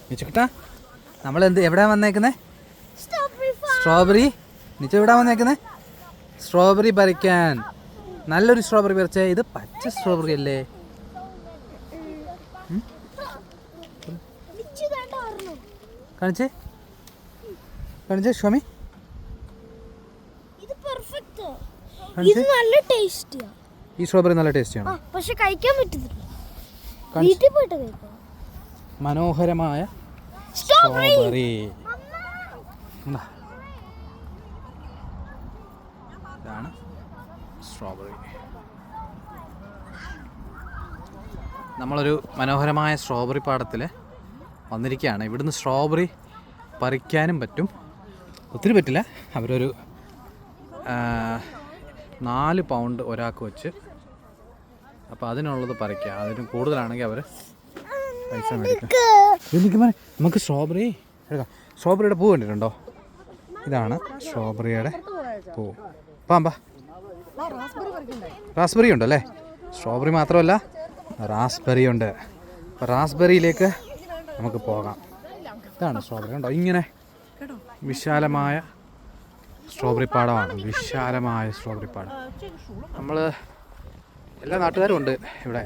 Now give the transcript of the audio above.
നിച്ചുട്ടാ നമ്മൾ എവിടെയാ വന്നേക്കുന്നത്? സ്ട്രോബെറി. നിച്ചു എവിടെയാ വന്നേക്കുന്നത്? സ്ട്രോബെറി പറിക്കാൻ. നല്ലൊരു സ്ട്രോബെറി പറിച്ചേ. ഇത് പച്ച സ്ട്രോബെറി അല്ലേ? കാണിച്ചേ കാണിച്ചേ ഷോമി. ഈ സ്ട്രോബെറി നല്ല ടേസ്റ്റിയാണ്, പക്ഷെ കഴിക്കാൻ പറ്റുന്നില്ല. മനോഹരമായ സ്ട്രോബെറി. ഇതാണ് സ്ട്രോബെറി. നമ്മളൊരു മനോഹരമായ സ്ട്രോബെറി പാടത്തിൽ വന്നിരിക്കുകയാണ്. ഇവിടുന്ന് സ്ട്രോബെറി പറിക്കാനും പറ്റും, ഒത്തിരി പറ്റില്ല. അവരൊരു 4 പൗണ്ട് ഒരാൾക്ക് വെച്ച്, അപ്പോൾ അതിനുള്ളത് പറിക്കുക. അതിന് കൂടുതലാണെങ്കിൽ അവർ പൈസ മേടിക്കും. നമുക്ക് സ്ട്രോബെറി എടുക്കാം. സ്ട്രോബെറിയുടെ പൂ കണ്ടിട്ടുണ്ടോ? ഇതാണ് സ്ട്രോബെറിയുടെ പൂ. പാമ്പാ റാസ്ബെറി ഉണ്ടല്ലേ? സ്ട്രോബെറി മാത്രമല്ല റാസ്ബെറി ഉണ്ട്. അപ്പോൾ റാസ്ബെറിയിലേക്ക് നമുക്ക് പോകാം. ഇതാണ് സ്ട്രോബെറി. ഉണ്ടോ ഇങ്ങനെ വിശാലമായ സ്ട്രോബെറി പാടമാണ്. വിശാലമായ സ്ട്രോബെറി പാടം. നമ്മൾ എല്ലാ നാട്ടുകാരും ഉണ്ട് ഇവിടെ.